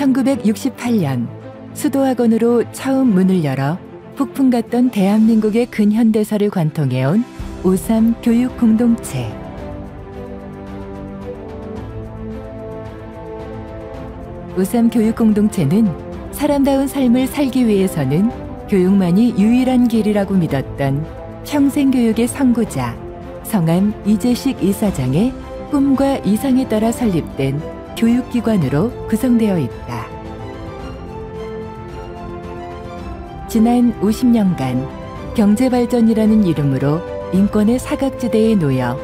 1968년 수도학원으로 처음 문을 열어 폭풍 같던 대한민국의 근현대사를 관통해온 오삼 교육공동체. 오삼 교육공동체는 사람다운 삶을 살기 위해서는 교육만이 유일한 길이라고 믿었던 평생교육의 선구자 성함 이재식 이사장의 꿈과 이상에 따라 설립된 교육기관으로 구성되어 있다. 지난 50년간 경제발전이라는 이름으로 인권의 사각지대에 놓여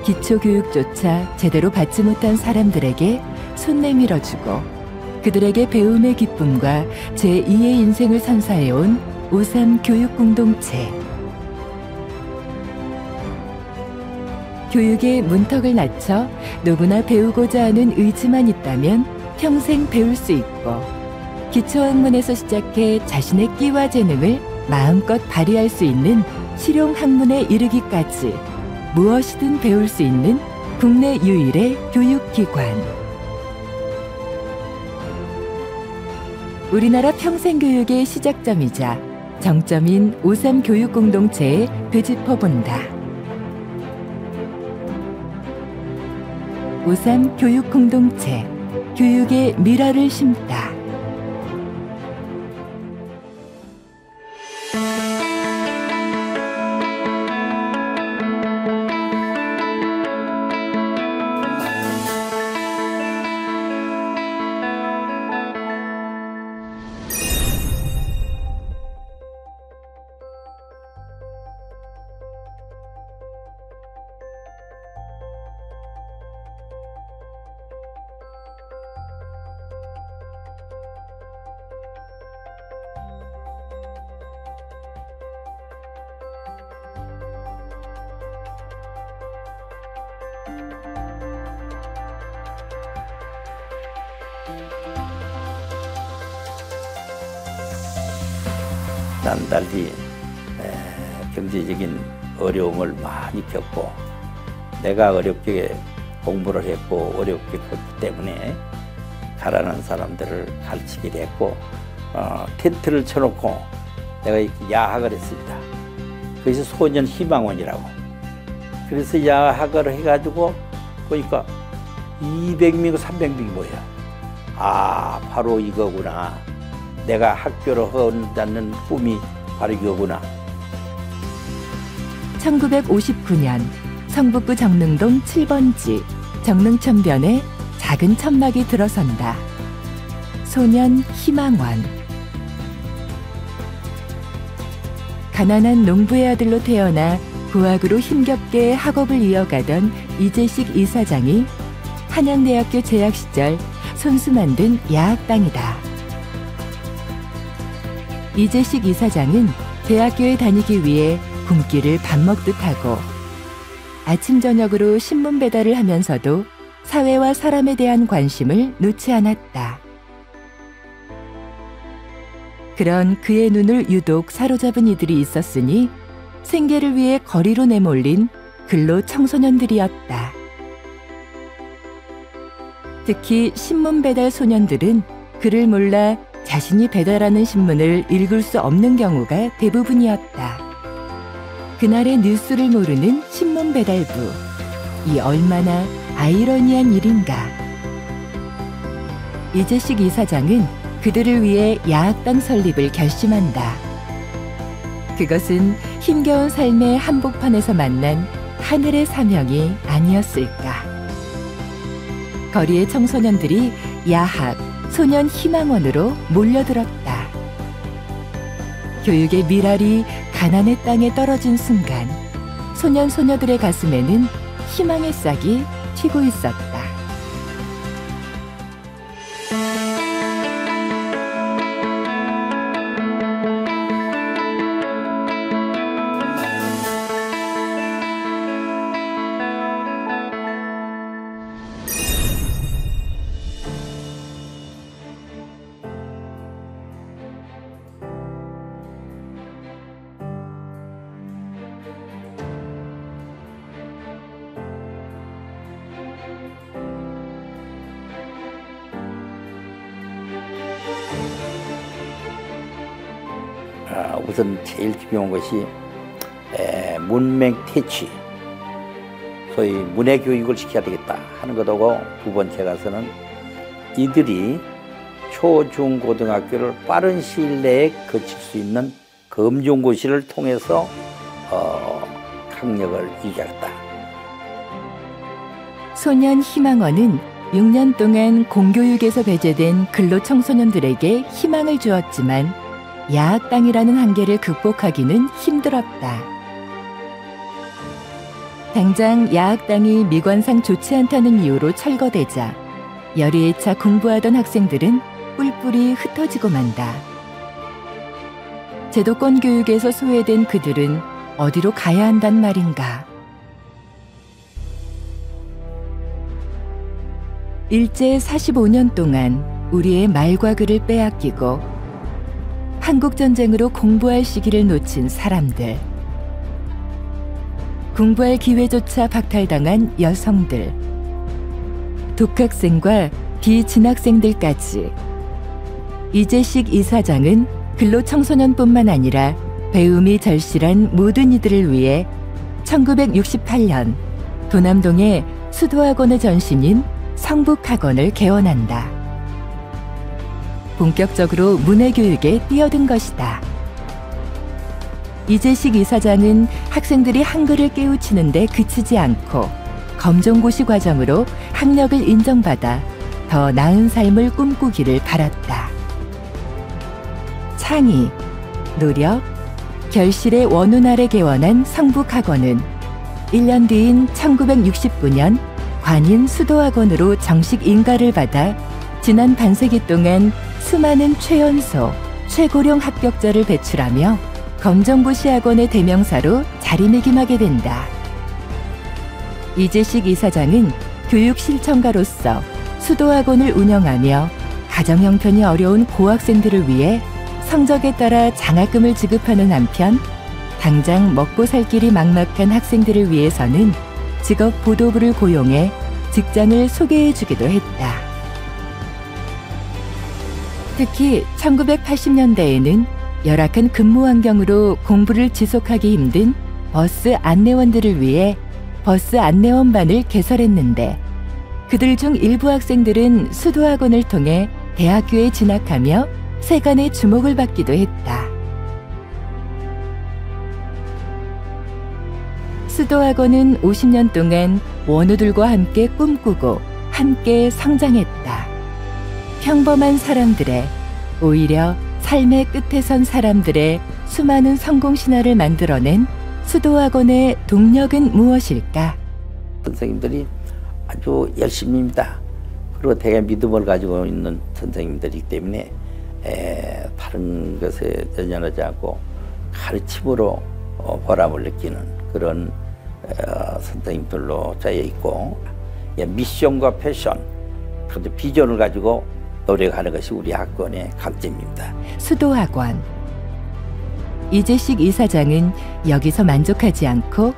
기초교육조차 제대로 받지 못한 사람들에게 손 내밀어주고 그들에게 배움의 기쁨과 제2의 인생을 선사해온 오삼 교육공동체. 교육의 문턱을 낮춰 누구나 배우고자 하는 의지만 있다면 평생 배울 수 있고 기초학문에서 시작해 자신의 끼와 재능을 마음껏 발휘할 수 있는 실용학문에 이르기까지 무엇이든 배울 수 있는 국내 유일의 교육기관. 우리나라 평생교육의 시작점이자 정점인 오삼 교육공동체에 되짚어본다. 오삼 교육공동체, 교육의 미라를 심다. 난 달리 경제적인 어려움을 많이 겪고 내가 어렵게 공부를 했고 어렵게 컸기 때문에 가난한 사람들을 가르치기도 했고 텐트를 쳐놓고 내가 이렇게 야학을 했습니다. 그래서 소년 희망원이라고. 그래서 야학을 해가지고 보니까 200명, 300명이 모여. 아, 바로 이거구나. 내가 학교를 한다는 꿈이 바로 이거구나. 1959년 성북구 정릉동 7번지 정릉천변에 작은 천막이 들어선다. 소년 희망원. 가난한 농부의 아들로 태어나 고학으로 힘겹게 학업을 이어가던 이재식 이사장이 한양대학교 재학 시절 손수 만든 야학당이다. 이재식 이사장은 대학교에 다니기 위해 굶기를 밥 먹듯 하고 아침 저녁으로 신문 배달을 하면서도 사회와 사람에 대한 관심을 놓지 않았다. 그런 그의 눈을 유독 사로잡은 이들이 있었으니 생계를 위해 거리로 내몰린 근로 청소년들이었다. 특히 신문 배달 소년들은 글을 몰라 자신이 배달하는 신문을 읽을 수 없는 경우가 대부분이었다. 그날의 뉴스를 모르는 신문 배달부. 이 얼마나 아이러니한 일인가. 이재식 이사장은 그들을 위해 야학당 설립을 결심한다. 그것은 힘겨운 삶의 한복판에서 만난 하늘의 사명이 아니었을까. 거리의 청소년들이 야학, 소년 희망원으로 몰려들었다. 교육의 미랄이 가난의 땅에 떨어진 순간 소년 소녀들의 가슴에는 희망의 싹이 튀고 있었다. 우선 제일 중요한 것이 문맹 퇴치, 소위 문해 교육을 시켜야 되겠다 하는 것하고, 두 번째 가서는 이들이 초, 중, 고등학교를 빠른 시일 내에 거칠 수 있는 검정고시를 통해서 학력을 유지하겠다. 소년 희망원은 6년 동안 공교육에서 배제된 근로 청소년들에게 희망을 주었지만 야학당이라는 한계를 극복하기는 힘들었다. 당장 야학당이 미관상 좋지 않다는 이유로 철거되자 열의에 차 공부하던 학생들은 뿔뿔이 흩어지고 만다. 제도권 교육에서 소외된 그들은 어디로 가야 한단 말인가. 일제 45년 동안 우리의 말과 글을 빼앗기고 한국전쟁으로 공부할 시기를 놓친 사람들, 공부할 기회조차 박탈당한 여성들, 독학생과 비진학생들까지 이재식 이사장은 근로청소년뿐만 아니라 배움이 절실한 모든 이들을 위해 1968년 도남동에 수도학원의 전신인 성북학원을 개원한다. 본격적으로 문해교육에 뛰어든 것이다. 이재식 이사장은 학생들이 한글을 깨우치는 데 그치지 않고 검정고시 과정으로 학력을 인정받아 더 나은 삶을 꿈꾸기를 바랐다. 창의, 노력, 결실의 원운 아래 개원한 성북학원은 1년 뒤인 1969년 관인 수도학원으로 정식 인가를 받아 지난 반세기 동안 수많은 최연소, 최고령 합격자를 배출하며 검정고시 학원의 대명사로 자리매김하게 된다. 이재식 이사장은 교육실천가로서 수도학원을 운영하며 가정 형편이 어려운 고학생들을 위해 성적에 따라 장학금을 지급하는 한편 당장 먹고 살 길이 막막한 학생들을 위해서는 직업 보도부를 고용해 직장을 소개해 주기도 했다. 특히 1980년대에는 열악한 근무 환경으로 공부를 지속하기 힘든 버스 안내원들을 위해 버스 안내원반을 개설했는데 그들 중 일부 학생들은 수도학원을 통해 대학교에 진학하며 세간의 주목을 받기도 했다. 수도학원은 50년 동안 원우들과 함께 꿈꾸고 함께 성장했다. 평범한 사람들의, 오히려 삶의 끝에 선 사람들의 수많은 성공 신화를 만들어낸 수도학원의 동력은 무엇일까? 선생님들이 아주 열심입니다. 그리고 되게 믿음을 가지고 있는 선생님들이기 때문에 다른 것에 연연하지 않고 가르침으로 보람을 느끼는 그런 선생님들로 짜여 있고, 미션과 패션, 비전을 가지고 노력하는 것이 우리 학원의 강점입니다. 수도학원. 이재식 이사장은 여기서 만족하지 않고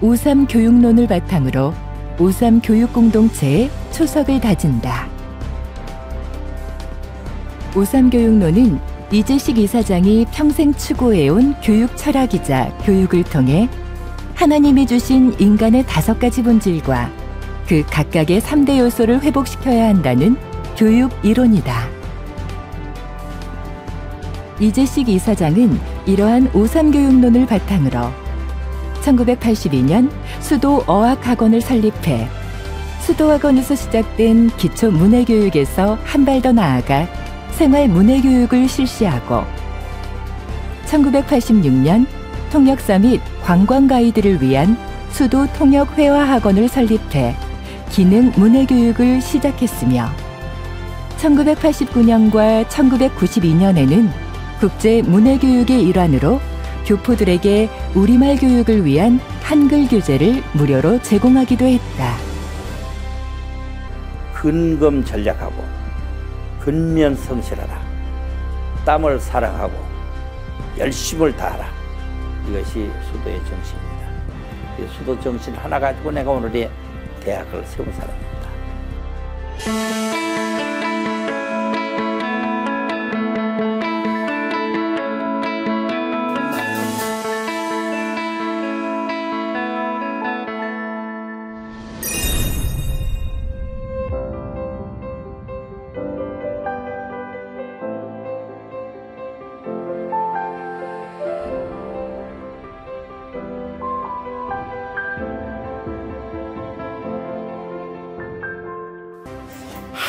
오3 교육론을 바탕으로 오3 교육공동체의 초석을 다진다. 오3 교육론은 이재식 이사장이 평생 추구해온 교육 철학이자 교육을 통해 하나님이 주신 인간의 5가지 본질과 그 각각의 3대 요소를 회복시켜야 한다는 교육 이론이다. 이재식 이사장은 이러한 오3 교육론을 바탕으로 1982년 수도 어학학원을 설립해 수도학원에서 시작된 기초 문해교육에서 한 발 더 나아가 생활 문해교육을 실시하고 1986년 통역사 및 관광 가이드를 위한 수도 통역회화학원을 설립해 기능 문해교육을 시작했으며 1989년과 1992년에는 국제 문해교육의 일환으로 교포들에게 우리말 교육을 위한 한글 교재를 무료로 제공하기도 했다. 근검 전략하고 근면 성실하라. 땀을 사랑하고 열심을 다하라. 이것이 수도의 정신입니다. 이 수도 정신 하나 가지고 내가 오늘의 대학을 세운 사람입니다.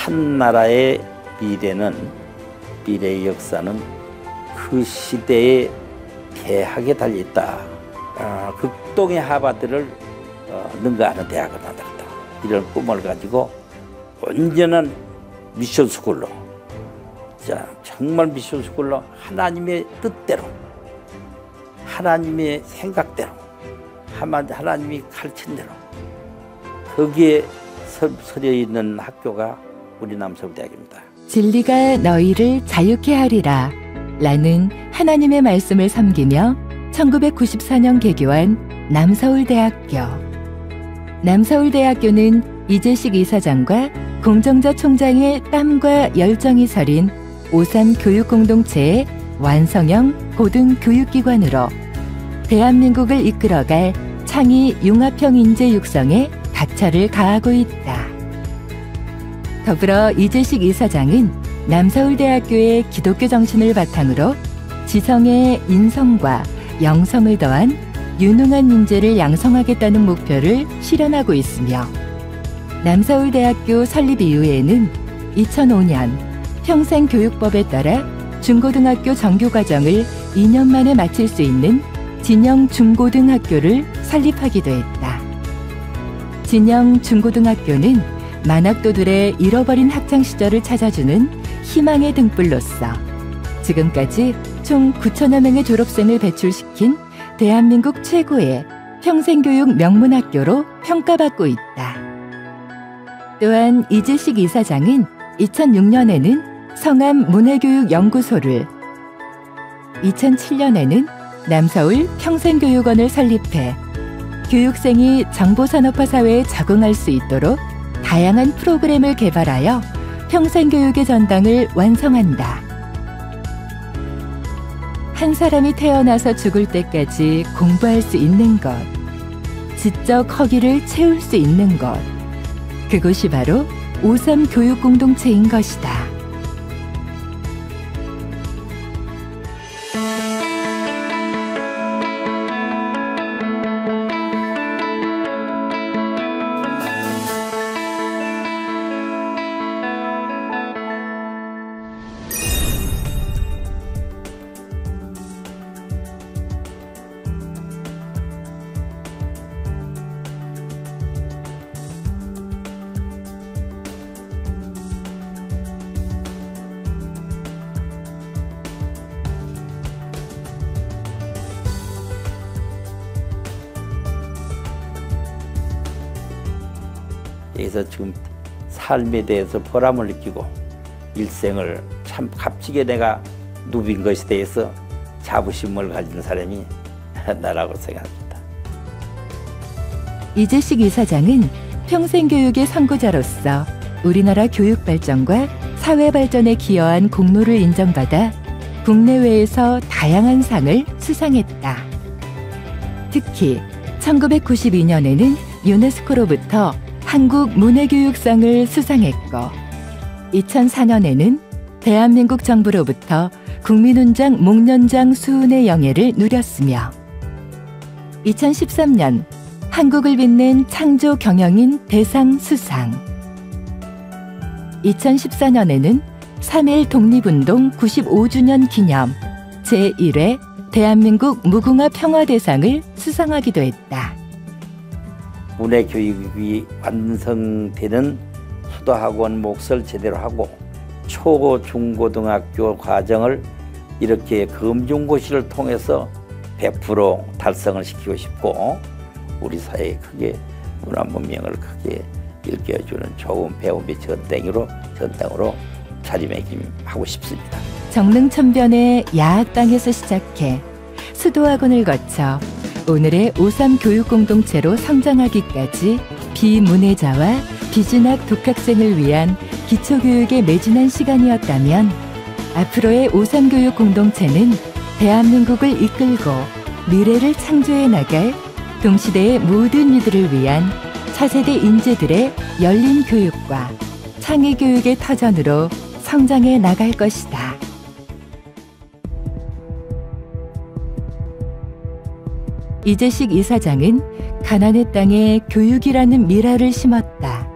한 나라의 미래의 역사는 그 시대의 대학에 달려있다. 극동의 하버드를 능가하는 대학을 만들었다. 이런 꿈을 가지고 온전한 미션스쿨로, 정말 미션스쿨로 하나님의 뜻대로, 하나님의 생각대로, 하나님이 가르친 대로 거기에 서려 있는 학교가 우리 남서울대학입니다. 진리가 너희를 자유케 하리라 라는 하나님의 말씀을 섬기며 1994년 개교한 남서울대학교. 남서울대학교는 이재식 이사장과 공정자 총장의 땀과 열정이 서린 오3 교육공동체의 완성형 고등교육기관으로 대한민국을 이끌어갈 창의 융합형 인재 육성에 박차를 가하고 있다. 더불어 이재식 이사장은 남서울대학교의 기독교 정신을 바탕으로 지성의 인성과 영성을 더한 유능한 인재를 양성하겠다는 목표를 실현하고 있으며 남서울대학교 설립 이후에는 2005년 평생교육법에 따라 중고등학교 정교과정을 2년 만에 마칠 수 있는 진영 중고등학교를 설립하기도 했다. 진영 중고등학교는 만학도들의 잃어버린 학창시절을 찾아주는 희망의 등불로서 지금까지 총 9천여 명의 졸업생을 배출시킨 대한민국 최고의 평생교육 명문학교로 평가받고 있다. 또한 이재식 이사장은 2006년에는 성암문해교육연구소를, 2007년에는 남서울 평생교육원을 설립해 교육생이 정보산업화 사회에 적응할 수 있도록 다양한 프로그램을 개발하여 평생교육의 전당을 완성한다. 한 사람이 태어나서 죽을 때까지 공부할 수 있는 것, 지적 허기를 채울 수 있는 것, 그것이 바로 오3 교육공동체인 것이다. 그래서 지금 삶에 대해서 보람을 느끼고 일생을 참 값지게 내가 누빈 것에 대해서 자부심을 가진 사람이 나라고 생각합니다. 이재식 이사장은 평생교육의 선구자로서 우리나라 교육 발전과 사회 발전에 기여한 공로를 인정받아 국내외에서 다양한 상을 수상했다. 특히 1992년에는 유네스코로부터 한국문해교육상을 수상했고 2004년에는 대한민국 정부로부터 국민훈장 목련장 수훈의 영예를 누렸으며 2013년 한국을 빛낸 창조 경영인 대상 수상, 2014년에는 3.1 독립운동 95주년 기념 제1회 대한민국 무궁화 평화대상을 수상하기도 했다. 문해교육이 완성되는 수도학원 몫을 제대로 하고 초, 중고등학교 과정을 이렇게 검정고시를 통해서 100% 달성을 시키고 싶고 우리 사회에 크게 문화 문명을 크게 일깨워주는 좋은 배움의 전당으로 자리매김하고 싶습니다. 정릉천변의 야학당에서 시작해 수도학원을 거쳐 오늘의 오3 교육공동체로 성장하기까지 비문해자와 비진학 독학생을 위한 기초교육에 매진한 시간이었다면 앞으로의 오3 교육공동체는 대한민국을 이끌고 미래를 창조해 나갈 동시대의 모든 이들을 위한 차세대 인재들의 열린 교육과 창의교육의 터전으로 성장해 나갈 것이다. 이재식 이사장은 가난의 땅에 교육이라는 미랄을 심었다.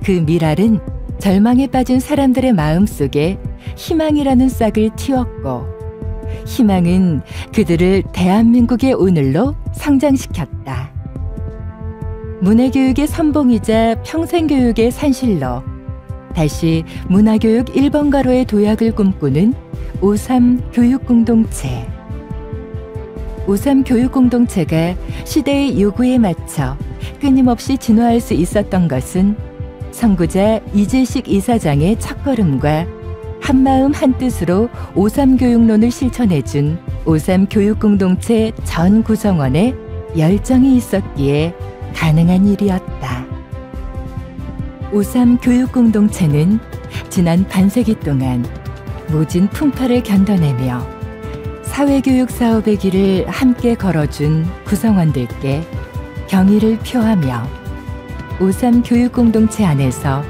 그 미랄은 절망에 빠진 사람들의 마음속에 희망이라는 싹을 틔웠고, 희망은 그들을 대한민국의 오늘로 성장시켰다. 문해교육의 선봉이자 평생교육의 산실로 다시 문화교육 1번가로의 도약을 꿈꾸는 오3 교육공동체. 오3 교육공동체가 시대의 요구에 맞춰 끊임없이 진화할 수 있었던 것은 선구자 이재식 이사장의 첫걸음과 한마음 한뜻으로 오3 교육론을 실천해준 오3 교육공동체 전 구성원의 열정이 있었기에 가능한 일이었다. 오3 교육공동체는 지난 반세기 동안 모진 풍파를 견뎌내며 사회교육 사업의 길을 함께 걸어준 구성원들께 경의를 표하며 오3 교육공동체 안에서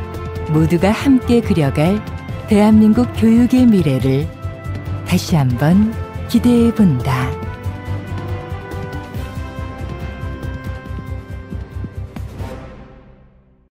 모두가 함께 그려갈 대한민국 교육의 미래를 다시 한번 기대해 본다.